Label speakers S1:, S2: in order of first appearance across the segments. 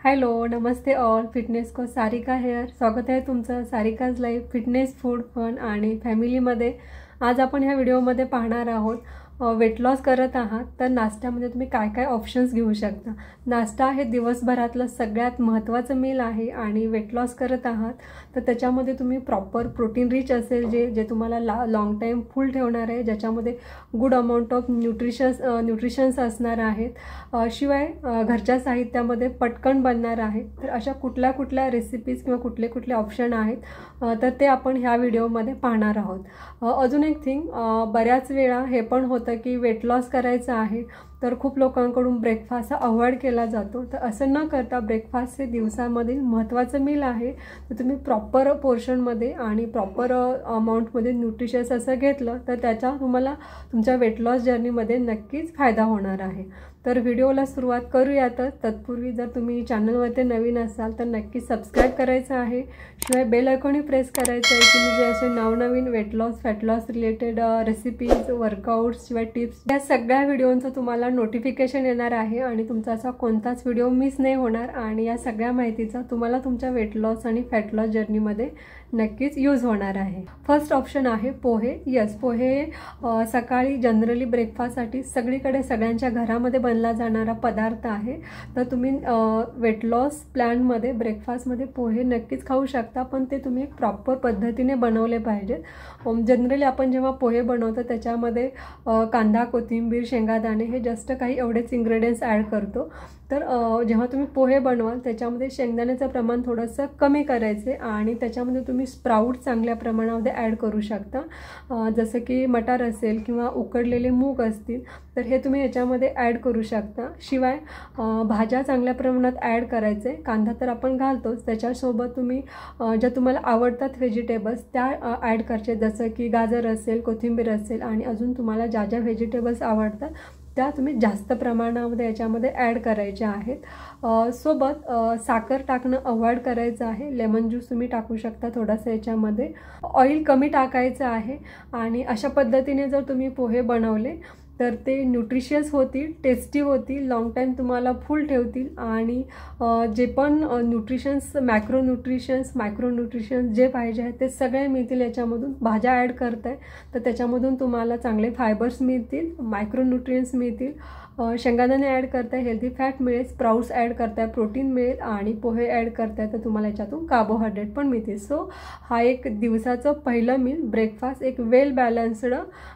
S1: Hello नमस्ते all, fitness को Sarika hair. स्वागत आहे तुमचं Sarika's life fitness food fun आणि फॅमिलीमध्ये. आज आपण ह्या व्हिडिओमध्ये पाहणार आहोत वेट लॉस करत आहात तर नाश्त्यामध्ये तुम्ही काय काय ऑप्शन्स घेऊ शकता. नाश्ता हे दिवसभरातलं सगळ्यात महत्त्वाचं मील आहे आणि वेट लॉस करत आहात तर त्याच्यामध्ये तुम्ही प्रॉपर प्रोटीन रिच असेल जे तुम्हाला लॉंग टाईम फुल ठेवणार आहे, ज्याच्यामध्ये गुड अमाऊंट ऑफ न्यूट्रिशन्स असणार आहेत. शिवाय घरच्या साहित्यामध्ये पटकन बनणार आहे. तर अशा कुठल्या रेसिपीज किंवा कुठले ऑप्शन आहेत तर ते आपण ह्या व्हिडिओमध्ये पाहणार आहोत. अजून एक थिंग, बऱ्याच वेळा हे पण होतं की वेट लॉस करायचं आहे तर खूप लोकांकडून ब्रेकफास्ट हा अवॉइड केला जातो. तर असं न करता ब्रेकफास्ट हे दिवसामधील महत्त्वाचं मील आहे. तर तुम्ही प्रॉपर पोर्शनमध्ये आणि प्रॉपर अमाऊंटमध्ये न्यूट्रिशन्स असं घेतलं तर त्याचा तुम्हाला तुमच्या वेट लॉस जर्नीमध्ये नक्कीच फायदा होणार आहे. तर व्हिडिओला सुरुवात करूयातच. तत्पूर्वी जर तुम्ही चॅनलवरती नवीन असाल तर नक्की सबस्क्राईब करायचं आहे. शिवाय बेल आयकॉनही प्रेस करायचं आहे की म्हणजे असे नवनवीन weight loss fat loss related recipes, workouts शिवाय टिप्स या सगळ्या व्हिडिओंचं तुम्हाला नोटिफिकेशन येणार आहे आणि तुमचा असा कोणताच व्हिडिओ मिस नाही होणार. आणि या सगळ्या माहितीचा तुम्हाला तुमच्या वेट लॉस आणि फॅट लॉस जर्नीमध्ये नक्कीच यूज होणार आहे. फर्स्ट ऑप्शन आहे पोहे. यस, पोहे सकाळी जनरली ब्रेकफास्टसाठी सगळीकडे सगळ्यांच्या घरामध्ये बनला जाणारा पदार्थ आहे. तर तुम्ही वेट लॉस प्लॅनमध्ये ब्रेकफास्टमध्ये पोहे नक्कीच खाऊ शकता, पण ते तुम्ही प्रॉपर पद्धतीने बनवले पाहिजेत. जनरली आपण जेव्हा पोहे बनवतो त्याच्यामध्ये कांदा, कोथिंबीर, शेंगादाणे हे जस्ट काही एवढेच इन्ग्रेडियंट्स ॲड करतो. तर जेव्हा तुम्ही पोहे बनवाल त्याच्यामध्ये शेंगदाण्याचं प्रमाण थोडंसं कमी करायचे आणि त्याच्यामध्ये तुम्ही स्प्राऊट चांगल्या प्रमाणामध्ये ॲड करू शकता. जसं की मटार असेल किंवा उकडलेले मूग असतील तर हे तुम्ही याच्यामध्ये ॲड करू शकता. शिवाय भाज्या चांगल्या प्रमाणात ॲड करायचे. कांदा तर आपण घालतोच, त्याच्यासोबत तुम्ही ज्या तुम्हाला आवडतात व्हेजिटेबल्स त्या ॲड करायचे. जसं की गाजर असेल, कोथिंबीर असेल आणि अजून तुम्हाला ज्या व्हेजिटेबल्स आवडतात त्या तुम्ही जास्त प्रमाणामध्ये याच्यामध्ये ॲड करायच्या आहेत. सोबत साखर टाकणं अवॉइड करायचं आहे. लेमन ज्यूस तुम्ही टाकू शकता थोडंसं याच्यामध्ये. ऑइल कमी टाकायचं आहे आणि अशा पद्धतीने जर तुम्ही पोहे बनवले तर ते न्यूट्रिशियस होतील, टेस्टी होतील, लाँग टाईम तुम्हाला फुल ठेवतील आणि जे पण न्यूट्रिशन्स, मायक्रो न्यूट्रिशन्स जे पाहिजे आहेत ते सगळे मिळतील याच्यामधून. भाज्या ॲड करताय तर त्याच्यामधून तुम्हाला चांगले फायबर्स मिळतील, मायक्रो न्यूट्रियन्स मिळतील. शेंगादाणे ॲड करताय, हेल्दी फॅट मिळेल, स्प्राउट्स ॲड करताय, प्रोटीन मिळेल आणि पोहे ॲड करताय तर तुम्हाला याच्यातून कार्बोहायड्रेट पण मिळतील. सो हा एक दिवसाचं पहिलं मील ब्रेकफास्ट एक वेल बॅलन्स्ड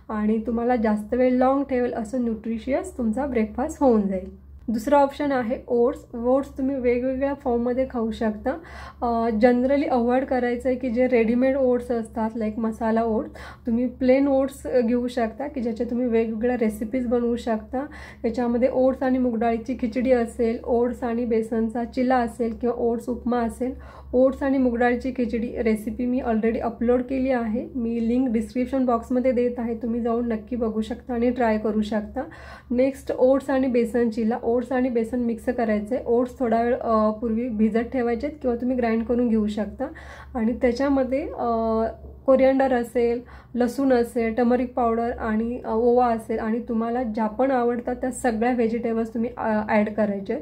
S1: आणि तुम्हाला जास्त वेळ लॉंग ठेवेल असं न्यूट्रिशियस तुमचा ब्रेकफास्ट होऊन जाईल. दुसरा ऑप्शन आहे ओट्स. ओट्स तुम्ही वेगवेगळ्या फॉर्ममध्ये खाऊ शकता. जनरली अवॉइड करायचं आहे की जे रेडीमेड ओट्स असतात लाईक मसाला ओट्स. तुम्ही प्लेन ओट्स घेऊ शकता की ज्याचे तुम्ही वेगवेगळ्या रेसिपीज बनवू शकता. याच्यामध्ये ओट्स आणि मूगडाळीची खिचडी असेल, ओट्स आणि बेसनचा चिला असेल किंवा ओट्स उपमा असेल. ओट्स आणि मूगडाळीची खिचडी रेसिपी मी ऑलरेडी अपलोड केली आहे. मी लिंक डिस्क्रिप्शन बॉक्समध्ये देत आहे, तुम्ही जाऊन नक्की बघू शकता आणि ट्राय करू शकता. नेक्स्ट ओट्स आणि बेसन चिला. ओट्स आणि बेसन मिक्स करायचे. ओट्स थोडा वेळ पूर्वी भिजत ठेवायचे किंवा तुम्ही ग्राइंड करून घेऊ शकता आणि त्याच्यामध्ये कोरिअँडर असेल, लसूण असेल, टर्मरिक पावडर आणि ओवा असेल आणि तुम्हाला ज्या पण आवडतात त्या सगळ्या व्हेजिटेबल्स तुम्ही ॲड करायचे.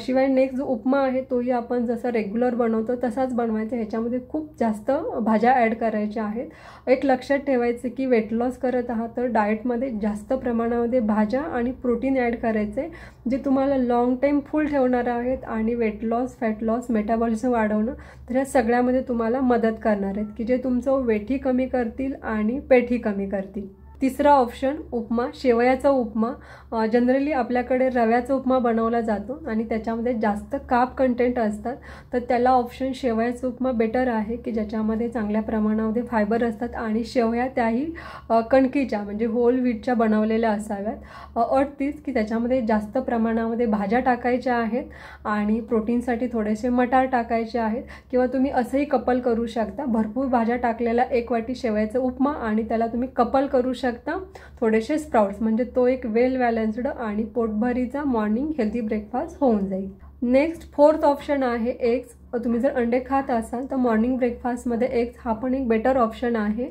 S1: शिवाय नेक्स्ट जो उपमा आहे तोही आपण जसं रेग्युलर बनवतो तसाच बनवायचा. ह्याच्यामध्ये खूप जास्त भाज्या ॲड करायच्या आहेत. एक लक्षात ठेवायचं की वेट लॉस करत आहात तर डाएटमध्ये जास्त प्रमाणामध्ये भाज्या आणि प्रोटीन ॲड करायचे जे तुम्हाला लॉंग टाईम फुल ठेवणार आहेत आणि weight loss, fat loss, metabolism वाढवणं तर ह्या सगळ्यामध्ये तुम्हाला मदत करणार आहेत की जे तुमचं वेटही कमी करतील आणि पेटही कमी करतील. तिसरा ऑप्शन उपमा, शेवयाचा उपमा. जनरली आपल्याकडे रव्याचा उपमा बनवला जातो आणि त्याच्यामध्ये जास्त कार्ब कंटेंट असतात तर त्याला ऑप्शन शेवयाचा उपमा बेटर आहे की ज्याच्यामध्ये चांगल्या प्रमाणामध्ये फायबर असतात आणि शेवया त्याही कणकीच्या म्हणजे होल व्हीटच्या बनवलेल्या असाव्यात. अट तीच की त्याच्यामध्ये जास्त प्रमाणामध्ये भाज्या टाकायच्या आहेत आणि प्रोटीनसाठी थोडेसे मटार टाकायचे आहेत किंवा तुम्ही असंही कपल करू शकता. भरपूर भाज्या टाकलेला 1 वाटी शेवयाचा उपमा आणि त्याला तुम्ही कपल करू शकता थोडेसे स्प्राउट्स, म्हणजे तो एक वेल बॅलन्स्ड आणि पोटभरीचा मॉर्निंग हेल्दी ब्रेकफास्ट होऊन जाईल. नेक्स्ट फोर्थ ऑप्शन आहे एग्स. तुम्ही जर अंडे खात असाल तर मॉर्निंग ब्रेकफास्टमध्ये एग्स हा पण एक बेटर ऑप्शन आहे.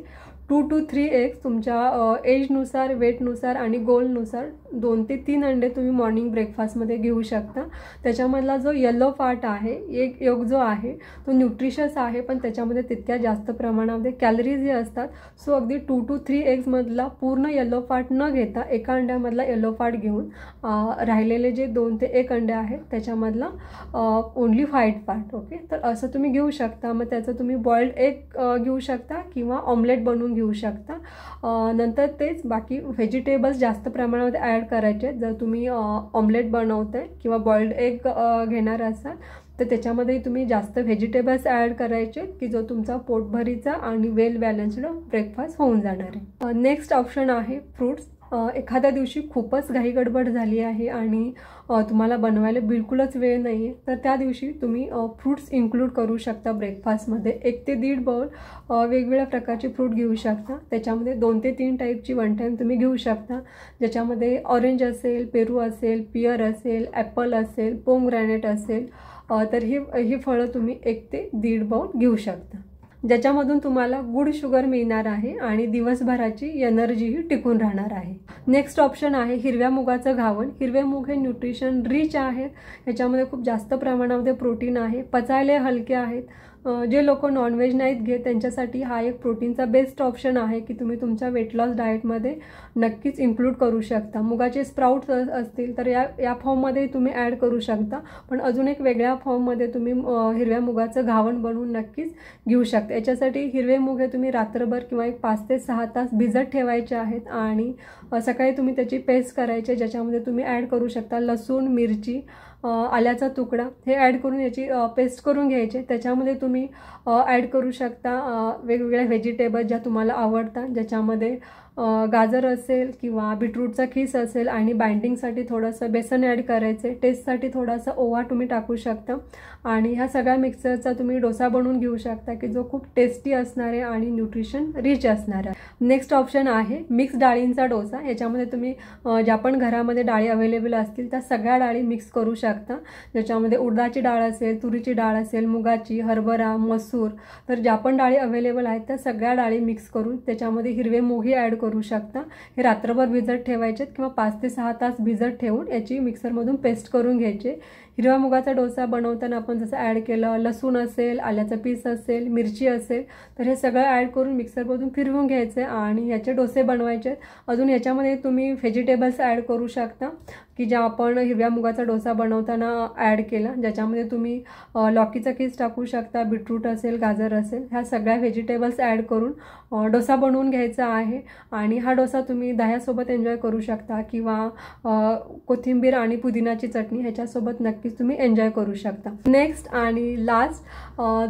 S1: 2 to 3 एग्स तुमच्या एजनुसार, वेटनुसार आणि गोलनुसार 2 ते 3 अंडे तुम्ही मॉर्निंग ब्रेकफास्टमध्ये घेऊ शकता. त्याच्यामधला जो येलो पार्ट आहे, एक योग जो आहे तो न्यूट्रिशियस आहे, पण त्याच्यामध्ये तितक्या जास्त प्रमाणामध्ये कॅलरीजही असतात. सो अगदी 2 to 3 एग्समधला पूर्ण येलो पार्ट न घेता एका अंड्यामधला येलो पार्ट घेऊन राहिलेले जे 2 ते 1 अंडे आहेत त्याच्यामधला ओन्ली व्हाईट पार्ट. ओके, तर असं तुम्ही घेऊ शकता. मग त्याचं तुम्ही बॉइल्ड एग घेऊ शकता किंवा ऑमलेट बनवून घेऊ शकता. नंतर तेच बाकी व्हेजिटेबल्स जास्त प्रमाणामध्ये ॲड करायचे. जर तुम्ही ऑमलेट बनवताय किंवा बॉइल्ड एग घेणार असाल तर त्याच्यामध्ये तुम्ही जास्त व्हेजिटेबल्स ॲड करायचे की जो तुमचा पोटभरीचा आणि वेल बॅलन्स्ड ब्रेकफास्ट होऊन जाणार आहे. नेक्स्ट ऑप्शन आहे फ्रूट्स. एखाद्या दिवशी खूपच घाई गडबड झाली आहे आणि तुम्हाला बनवायला बिलकुलच वेळ नाही आहे, तर त्या दिवशी तुम्ही फ्रूट्स इन्क्लूड करू शकता ब्रेकफास्टमध्ये. 1 ते 1.5 बाउल वेगवेगळ्या प्रकारचे फ्रूट घेऊ शकता. त्याच्यामध्ये 2 ते 3 टाईपची वन टाईम तुम्ही घेऊ शकता, ज्याच्यामध्ये ऑरेंज असेल, पेरू असेल, पियर असेल, ॲपल असेल, पोमग्रॅनेट असेल. तर ही फळं तुम्ही 1 ते 1.5 बाउल घेऊ शकता, ज्याच्यामधून तुम्हाला गुड शुगर मिळणार आहे आणि दिवसभराची एनर्जीही टिकून राहणार आहे. नेक्स्ट ऑप्शन आहे हिरव्या मुगाचं घावण. हिरवे मूग हे न्यूट्रिशन रिच आहेत. ह्याच्यामध्ये खूप जास्त प्रमाणामध्ये प्रोटीन आहे, पचायला हलके आहेत. जे लोक नॉनव्हेज नाहीत घेत त्यांच्यासाठी हा एक प्रोटीनचा बेस्ट ऑप्शन आहे की तुम्ही तुमच्या वेट लॉस डाएटमध्ये नक्कीच इन्क्लूड करू शकता. मुगाचे स्प्राउट्स असतील तर या फॉर्ममध्ये तुम्ही ॲड करू शकता, पण अजून एक वेगळ्या फॉर्ममध्ये तुम्ही हिरव्या मुगाचं घावण बनवून नक्कीच घेऊ शकता. याच्यासाठी हिरवे मूग हे तुम्ही रात्रभर किंवा एक 5 ते 6 तास भिजत ठेवायचे आहेत आणि सकाळी तुम्ही त्याची पेस्ट करायची, ज्याच्यामध्ये तुम्ही ॲड करू शकता लसूण, मिरची, आल्याचा तुकडा हे ॲड करून याची पेस्ट करून घ्यायचे. त्याच्यामध्ये तुम्ही ॲड करू शकता वेगवेगळ्या व्हेजिटेबल ज्या तुम्हाला आवडतात, ज्याच्यामध्ये गाजर असेल किंवा बीटरूटचा खीस असेल आणि बाइंडिंगसाठी थोडंसं बेसन ॲड करायचे. टेस्टसाठी थोडासा ओवा तुम्ही टाकू शकता आणि ह्या सगळ्या मिक्सरचा तुम्ही डोसा बनवून घेऊ शकता की जो खूप टेस्टी असणार आहे आणि न्यूट्रिशन रिच असणार आहे. नेक्स्ट ऑप्शन आहे मिक्स डाळींचा डोसा. याच्यामध्ये तुम्ही ज्या पण घरामध्ये डाळी अवेलेबल असतील त्या सगळ्या डाळी मिक्स करू शकता, ज्याच्यामध्ये उडदाची डाळ असेल, तुरीची डाळ असेल, मुगाची, हरभरा, मसूर, तर ज्या पण डाळी अवेलेबल आहेत त्या सगळ्या डाळी मिक्स करून त्याच्यामध्ये हिरवे मूगही ॲड करू शकता. हे रात्रभर भिजत ठेवायचे किंवा 5 ते 6 तास भिजत ठेवून याची मिक्सरमधून पेस्ट करून घ्यायचे. हिरव्या मुगाचा डोसा बनवताना आपण जसं ॲड केलं लसूण असेल, आल्याचं पीस असेल, मिरची असेल, तर हे सगळं ॲड करून मिक्सरमधून फिरवून घ्यायचे आणि याचे डोसे बनवायचे. अजून याच्यामध्ये तुम्ही व्हेजिटेबल्स ॲड करू शकता की ज्या आपण हिरव्या मुगाचा डोसा बनवताना ॲड केला, ज्याच्यामध्ये तुम्ही लौकीचा किस टाकू शकता, बीटरूट असेल, गाजर असेल, ह्या सगळ्या व्हेजिटेबल्स ॲड करून डोसा बनवून घ्यायचा आहे. आणि हा डोसा तुम्ही दह्यासोबत एन्जॉय करू शकता किंवा कोथिंबीर आणि पुदिनाची चटणी ह्याच्यासोबत नक्कीच तुम्ही एन्जॉय करू शकता. नेक्स्ट आणि लास्ट,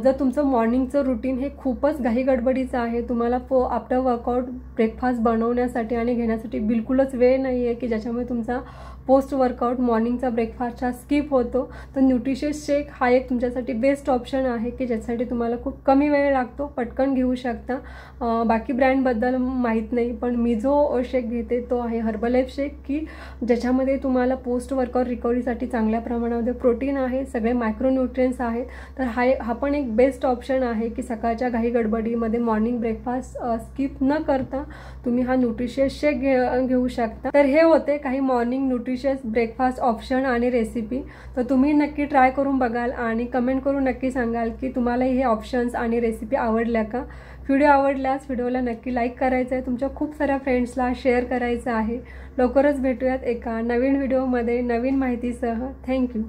S1: जर तुमचं मॉर्निंगचं रुटीन हे खूपच घाई गडबडीचं आहे, तुम्हाला आफ्टर वर्कआउट ब्रेकफास्ट बनवण्यासाठी आणि घेण्यासाठी बिलकुलच वेळ नाही आहे की ज्याच्यामुळे तुमचा पोस्ट वर्कआउट मॉर्निंगचा ब्रेकफास्ट हा स्किप होतो, तर न्यूट्रिशियस शेक हा एक तुमच्यासाठी बेस्ट ऑप्शन आहे की ज्यासाठी तुम्हाला खूप कमी वेळ लागतो, पटकन घेऊ शकता. बाकी ब्रँडबद्दल माहीत नाही, पण मी जो शेक घेते तो आहे हर्बलाईफ शेक, की ज्याच्यामध्ये तुम्हाला पोस्ट वर्कआउट रिकव्हरीसाठी चांगल्या प्रमाणामध्ये प्रोटीन आहे, सगळे मायक्रोन्यूट्रियन्स आहेत. तर हा पण एक बेस्ट ऑप्शन आहे की सकाळच्या घाई गडबडीमध्ये मॉर्निंग ब्रेकफास्ट स्किप न करता तुम्ही हा न्यूट्रिशियस शेक घेऊ शकता. तर हे होते काही मॉर्निंग न्यूट्रिशियस ब्रेकफास्ट ऑप्शन आणि रेसिपी. तर तुम्ही नक्की ट्राय करून बघाल आणि कमेंट करून नक्की सांगाल की तुम्हाला हे ऑप्शन्स आणि रेसिपी आवडल्या का. व्हिडिओ आवडल्यास व्हिडिओला नक्की लाईक करायचं आहे, तुमच्या खूप साऱ्या फ्रेंड्सला शेअर करायचं आहे. लवकरच भेटूयात एका नवीन व्हिडिओमध्ये नवीन माहितीसह. थँक्यू.